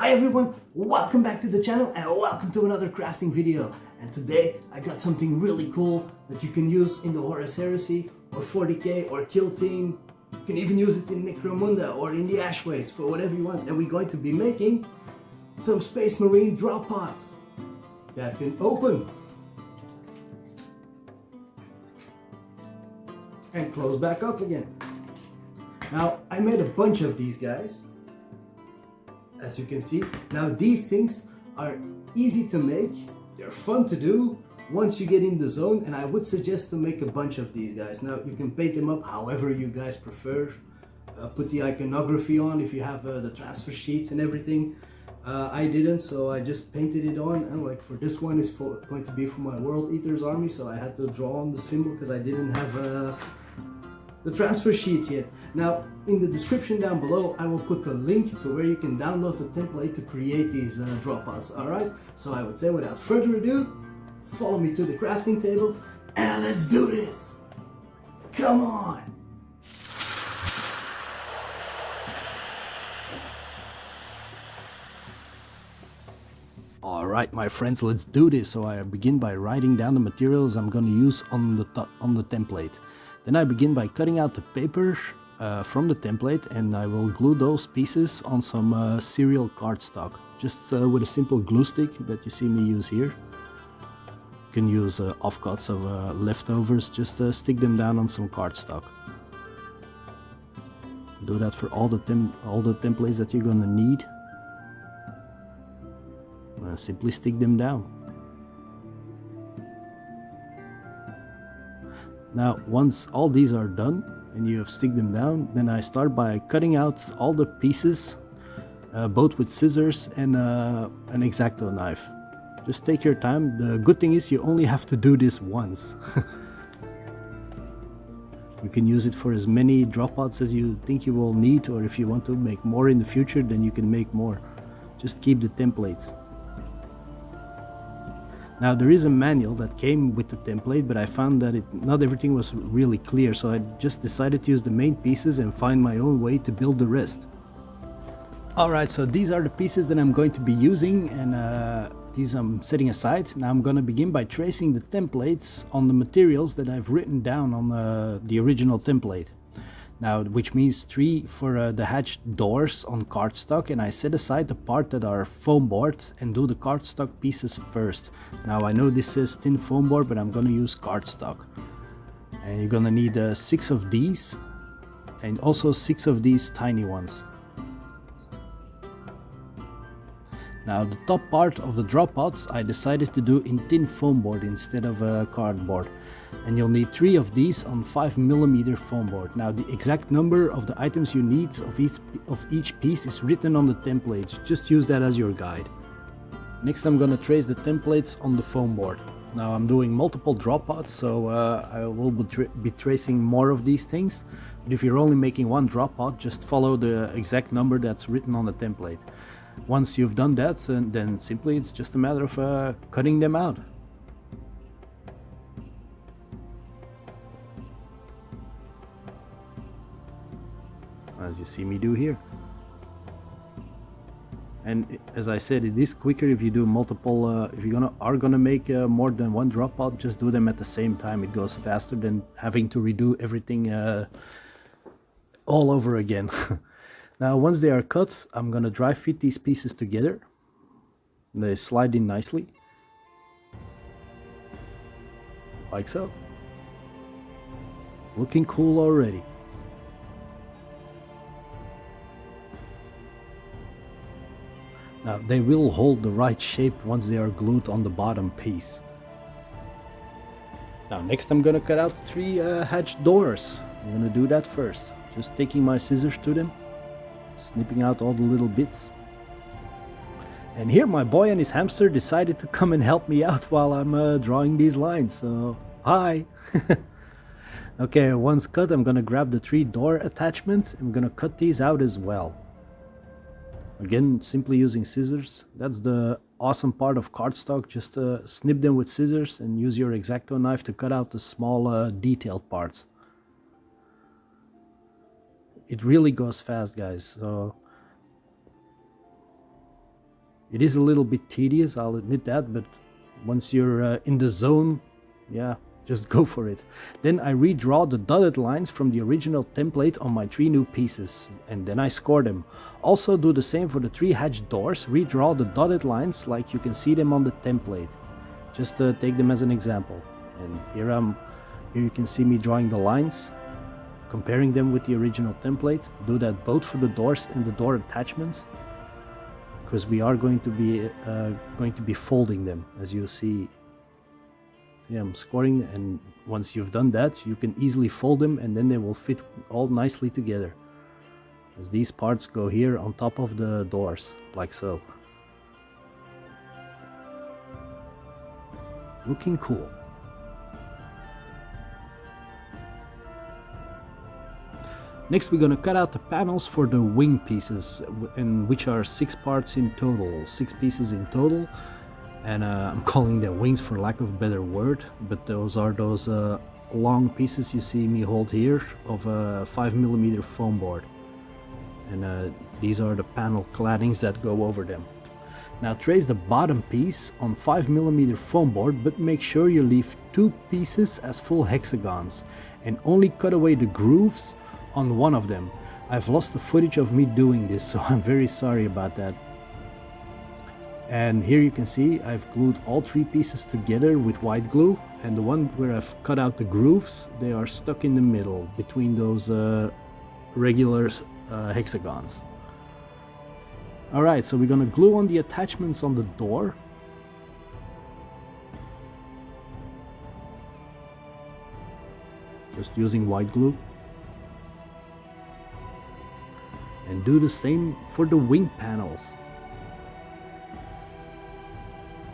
Hi everyone, welcome back to the channel and welcome to another crafting video. And today I got something really cool that you can use in the Horus Heresy or 40k or Kill Team. You can even use it in Necromunda or in the Ashways for whatever you want. And we're going to be making some Space Marine Dropouts that can open and close back up again. Now I made a bunch of these guys, as you can see. Now these things are easy to make, they're fun to do once you get in the zone, and I would suggest to make a bunch of these guys. Now you can paint them up however you guys prefer. Put the iconography on if you have the transfer sheets and everything. I didn't, so I just painted it on, and like for this one is going to be for my World Eaters army, so I had to draw on the symbol because I didn't have the transfer sheets yet. Now in the description down below I will put a link to where you can download the template to create these dropouts. Alright, so I would say without further ado, follow me to the crafting table and let's do this! Come on! Alright my friends, let's do this. So I begin by writing down the materials I'm going to use on the template. Then I begin by cutting out the paper from the template, and I will glue those pieces on some cereal cardstock, just with a simple glue stick that you see me use here. You can use offcuts of leftovers, just stick them down on some cardstock. Do that for all the templates that you're gonna need. Simply stick them down. Now once all these are done and you have stick them down, then I start by cutting out all the pieces, both with scissors and an X-Acto knife. Just take your time. The good thing is you only have to do this once. You can use it for as many dropouts as you think you will need, or if you want to make more in the future, then you can make more. Just keep the templates. Now there is a manual that came with the template, but I found that not everything was really clear, so I just decided to use the main pieces and find my own way to build the rest. Alright, so these are the pieces that I'm going to be using, and these I'm setting aside. Now I'm going to begin by tracing the templates on the materials that I've written down on the original template. Now, which means 3 for the hatched doors on cardstock, and I set aside the part that are foam board and do the cardstock pieces first. Now I know this says thin foam board, but I'm gonna use cardstock. And you're gonna need 6 of these, and also 6 of these tiny ones. Now the top part of the dropouts I decided to do in thin foam board instead of cardboard. And you'll need 3 of these on 5mm foam board. Now the exact number of the items you need of each piece is written on the templates. Just use that as your guide. Next I'm gonna trace the templates on the foam board. Now I'm doing multiple dropouts, so I will be tracing more of these things. But if you're only making one dropout, just follow the exact number that's written on the template. Once you've done that, then simply it's just a matter of cutting them out. As you see me do here. And as I said, it is quicker if you do multiple, if you are gonna make more than one dropout, just do them at the same time. It goes faster than having to redo everything all over again. Now once they are cut, I'm gonna dry fit these pieces together. They slide in nicely, like so. Looking cool already. Now they will hold the right shape once they are glued on the bottom piece. Now next I'm gonna cut out 3 hatched doors. I'm gonna do that first. Just taking my scissors to them, snipping out all the little bits. And here my boy and his hamster decided to come and help me out while I'm drawing these lines, so hi! Okay, once cut, I'm gonna grab the 3 door attachments. I'm gonna cut these out as well. Again, simply using scissors. That's the awesome part of cardstock. Just snip them with scissors and use your X-Acto knife to cut out the small detailed parts. It really goes fast, guys. So It is a little bit tedious, I'll admit that, but once you're in the zone, yeah, just go for it. Then I redraw the dotted lines from the original template on my 3 new pieces, and then I score them. Also do the same for the 3 hatch doors, redraw the dotted lines like you can see them on the template. Just take them as an example. And here you can see me drawing the lines, comparing them with the original template. Do that both for the doors and the door attachments, because we are going to be folding them, as you see. Yeah, I'm scoring, and once you've done that, you can easily fold them, and then they will fit all nicely together, as these parts go here on top of the doors, like so. Looking cool. Next we're gonna cut out the panels for the wing pieces, and which are 6 parts in total, 6 pieces in total, and I'm calling them wings for lack of a better word, but those are those long pieces you see me hold here of a 5mm foam board, and these are the panel claddings that go over them. Now trace the bottom piece on 5mm foam board, but make sure you leave 2 pieces as full hexagons and only cut away the grooves on one of them. I've lost the footage of me doing this, so I'm very sorry about that. And here you can see I've glued all 3 pieces together with white glue, and the one where I've cut out the grooves, they are stuck in the middle between those regular hexagons. Alright, so we're gonna glue on the attachments on the door. Just using white glue. And do the same for the wing panels.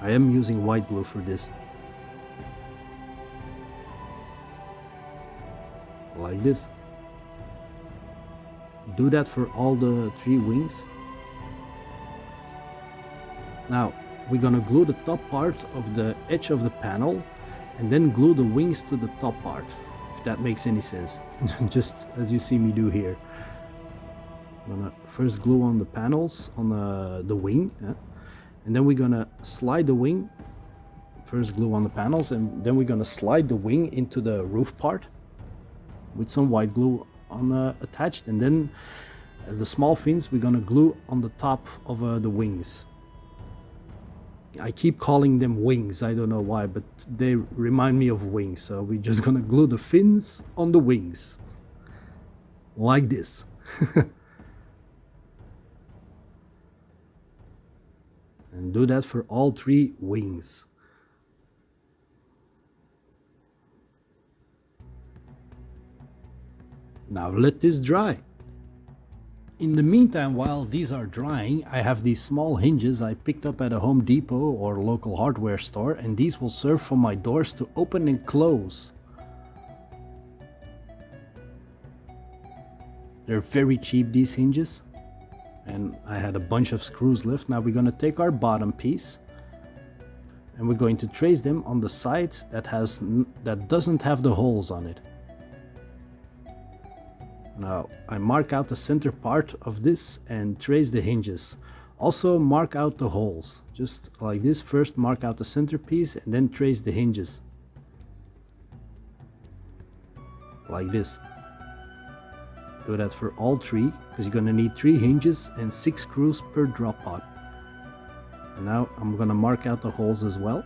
I am using white glue for this. Like this. Do that for all the 3 wings. Now we're gonna glue the top part of the edge of the panel and then glue the wings to the top part, if that makes any sense. Just as you see me do here. I'm gonna first glue on the panels on the wing, and then we're gonna slide the wing. First glue on the panels, and then we're gonna slide the wing into the roof part with some white glue on attached, and then the small fins we're gonna glue on the top of the wings. I keep calling them wings, I don't know why, but they remind me of wings, so we're just gonna glue the fins on the wings like this. And do that for all 3 wings. Now let this dry. In the meantime, while these are drying, I have these small hinges I picked up at a Home Depot or local hardware store, and these will serve for my doors to open and close. They're very cheap, these hinges. And I had a bunch of screws left. Now we're going to take our bottom piece and we're going to trace them on the side that doesn't have the holes on it. Now I mark out the center part of this and trace the hinges. Also mark out the holes, just like this. First mark out the center piece and then trace the hinges. Like this. Do that for all 3, because you're gonna need 3 hinges and 6 screws per drop pod. And now I'm gonna mark out the holes as well.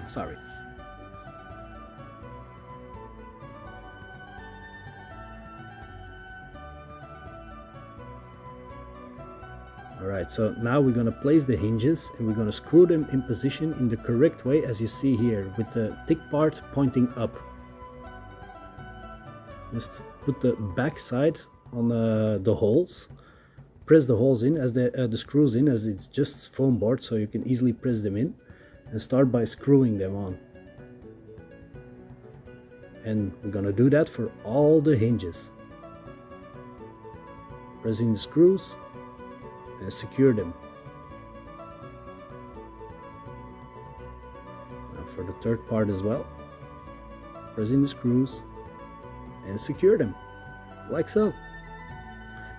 Sorry. Alright, so now we're gonna place the hinges and we're gonna screw them in position in the correct way, as you see here, with the thick part pointing up. Just put the back side on the holes, press the holes in, as the screws in, as it's just foam board, so you can easily press them in, and start by screwing them on. And we're gonna do that for all the hinges. Pressing the screws and secure them. Now for the third part as well, pressing the screws and secure them, like so.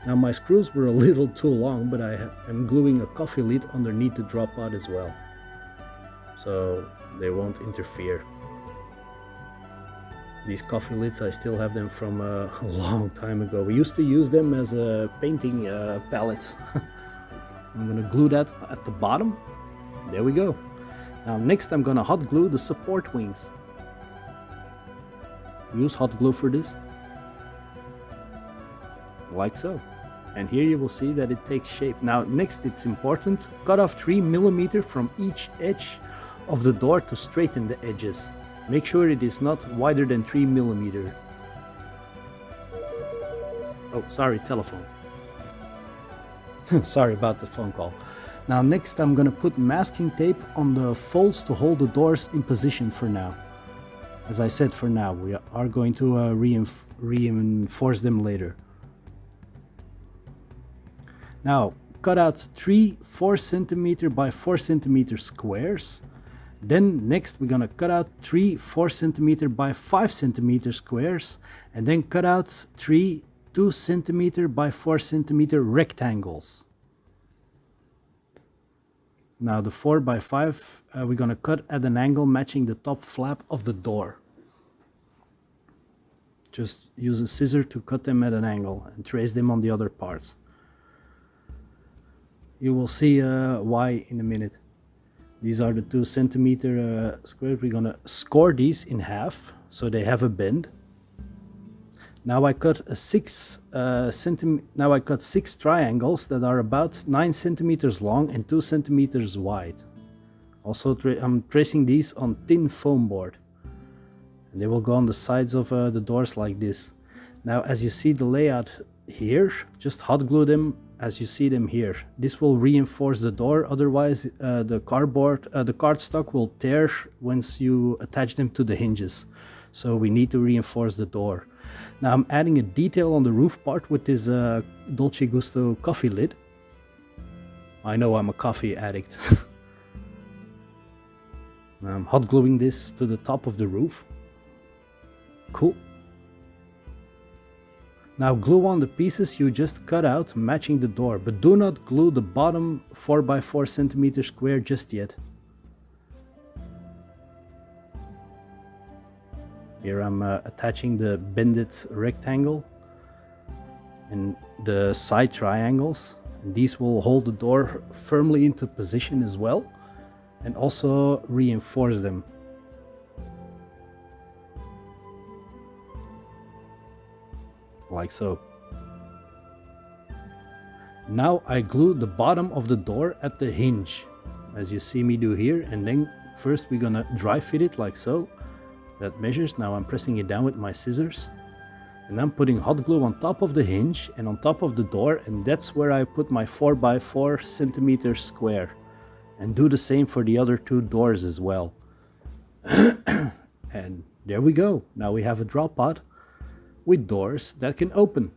Now my screws were a little too long, but I am gluing a coffee lid underneath the dropout as well, so they won't interfere. These coffee lids, I still have them from a long time ago. We used to use them as painting palettes. I'm gonna glue that at the bottom. There we go. Now next I'm gonna hot glue the support wings. Use hot glue for this, like so. And here you will see that it takes shape. Now next it's important, cut off 3 mm from each edge of the door to straighten the edges. Make sure it is not wider than 3 mm. Oh, sorry, telephone. Sorry about the phone call. Now next I'm gonna put masking tape on the folds to hold the doors in position for now. As I said, for now, we are going to reinforce them later. Now cut out 3 4 cm by 4 cm squares. Then next we're gonna cut out 3 4 cm by 5 cm squares, and then cut out 3 2 cm by 4 cm rectangles. Now the 4 by 5 we're gonna cut at an angle matching the top flap of the door. Just use a scissor to cut them at an angle and trace them on the other parts. You will see why in a minute. These are the 2 cm squares. We're gonna score these in half so they have a bend. Now I cut a 6 triangles that are about 9 cm long and 2 cm wide. Also I'm tracing these on thin foam board, and they will go on the sides of the doors like this. Now as you see the layout here, just hot glue them as you see them here. This will reinforce the door, otherwise the cardstock will tear once you attach them to the hinges. So we need to reinforce the door. Now I'm adding a detail on the roof part with this Dolce Gusto coffee lid. I know I'm a coffee addict. I'm hot gluing this to the top of the roof. Cool. Now glue on the pieces you just cut out matching the door, but do not glue the bottom 4 by 4 cm square just yet. Here I'm attaching the bended rectangle and the side triangles, and these will hold the door firmly into position as well and also reinforce them. Like so. Now I glue the bottom of the door at the hinge, as you see me do here, and then first we're gonna dry fit it like so. That measures. Now I'm pressing it down with my scissors, and I'm putting hot glue on top of the hinge and on top of the door, and that's where I put my 4 by 4 cm square, and do the same for the other 2 doors as well. And there we go. Now we have a dropout with doors that can open.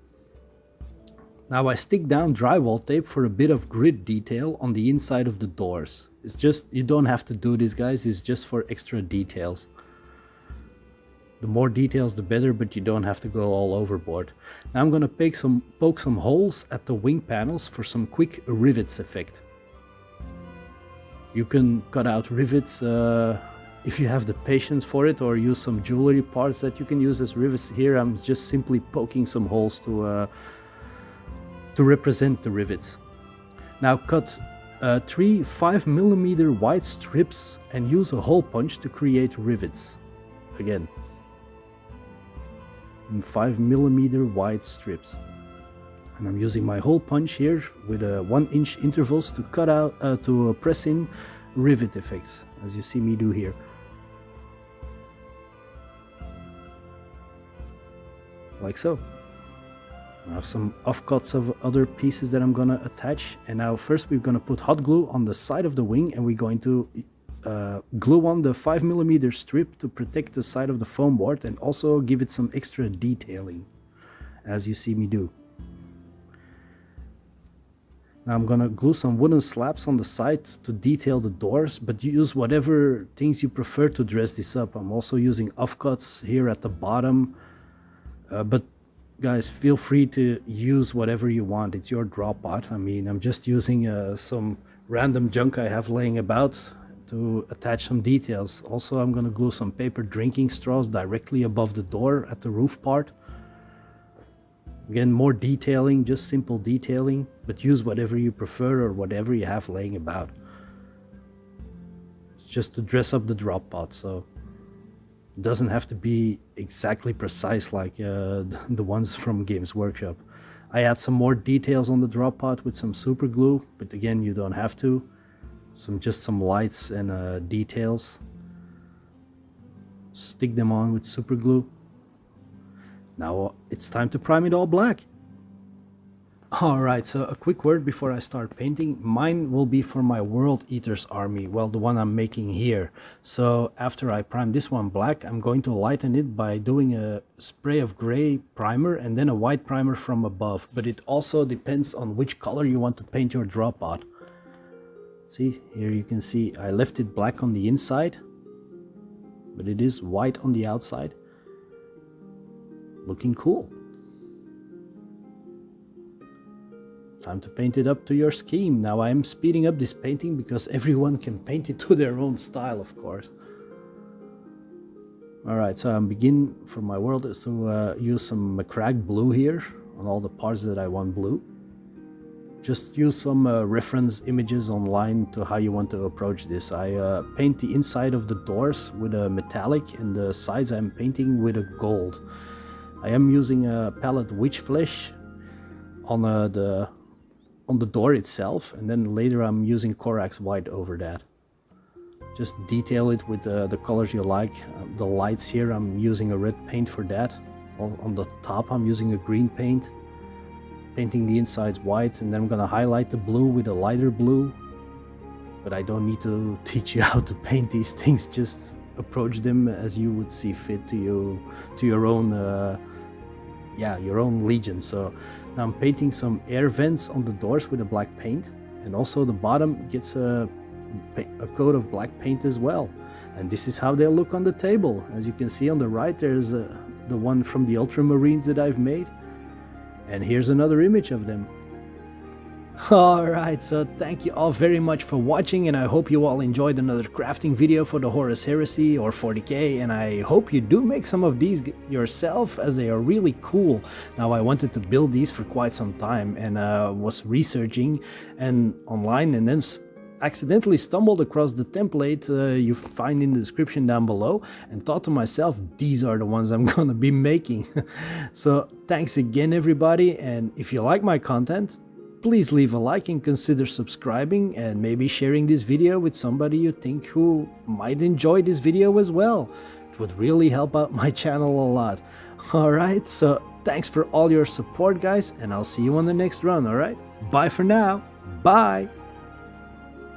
Now I stick down drywall tape for a bit of grid detail on the inside of the doors. It's just, you don't have to do this, guys, it's just for extra details. The more details the better, but you don't have to go all overboard. Now I'm gonna poke some holes at the wing panels for some quick rivets effect. You can cut out rivets if you have the patience for it, or use some jewelry parts that you can use as rivets. Here I'm just simply poking some holes to represent the rivets. Now cut 3 5mm wide strips and use a hole punch to create rivets. Again, 5mm wide strips. And I'm using my hole punch here with 1-inch intervals to cut out, to press in rivet effects, as you see me do here. Like so. I have some offcuts of other pieces that I'm gonna attach, and now first we're gonna put hot glue on the side of the wing, and we're going to glue on the 5mm strip to protect the side of the foam board and also give it some extra detailing, as you see me do. Now I'm gonna glue some wooden slabs on the side to detail the doors, but use whatever things you prefer to dress this up. I'm also using offcuts here at the bottom, but guys, feel free to use whatever you want. It's your drop pot. I mean, I'm just using some random junk I have laying about to attach some details. Also, I'm gonna glue some paper drinking straws directly above the door at the roof part. Again, more detailing, just simple detailing, but use whatever you prefer or whatever you have laying about. It's just to dress up the drop pot, so it doesn't have to be exactly precise like the ones from Games Workshop. I add some more details on the drop pot with some super glue, but again, you don't have to. Just some lights and details. Stick them on with super glue. Now it's time to prime it all black. Alright, so a quick word before I start painting. Mine will be for my World Eaters army, well, the one I'm making here. So after I prime this one black, I'm going to lighten it by doing a spray of gray primer and then a white primer from above. But it also depends on which color you want to paint your drop pot. See, here you can see I left it black on the inside, but it is white on the outside. Looking cool. Time to paint it up to your scheme. Now I am speeding up this painting because everyone can paint it to their own style, of course. Alright, so I'm beginning for my world is to use some McCrag blue here on all the parts that I want blue. Just use some reference images online to how you want to approach this. I paint the inside of the doors with a metallic and the sides I'm painting with a gold. I am using a palette witch flesh on the door itself, and then later I'm using Corax white over that. Just detail it with the colors you like. The lights here, I'm using a red paint for that. On the top I'm using a green paint. Painting the insides white, and then I'm gonna highlight the blue with a lighter blue. But I don't need to teach you how to paint these things, just approach them as you would see fit to your own your own legion. So now I'm painting some air vents on the doors with a black paint, and also the bottom gets a coat of black paint as well. And this is how they look on the table. As you can see on the right, there's the one from the Ultramarines that I've made, and here's another image of them. Alright, so thank you all very much for watching, and I hope you all enjoyed another crafting video for the Horus Heresy or 40k, and I hope you do make some of these yourself, as they are really cool. Now, I wanted to build these for quite some time, and was researching and online, and then accidentally stumbled across the template you find in the description down below, and thought to myself, these are the ones I'm gonna be making. So thanks again everybody, and if you like my content, please leave a like and consider subscribing, and maybe sharing this video with somebody you think who might enjoy this video as well. It would really help out my channel a lot. Alright, so thanks for all your support guys, and I'll see you on the next run, alright? Bye for now. Bye!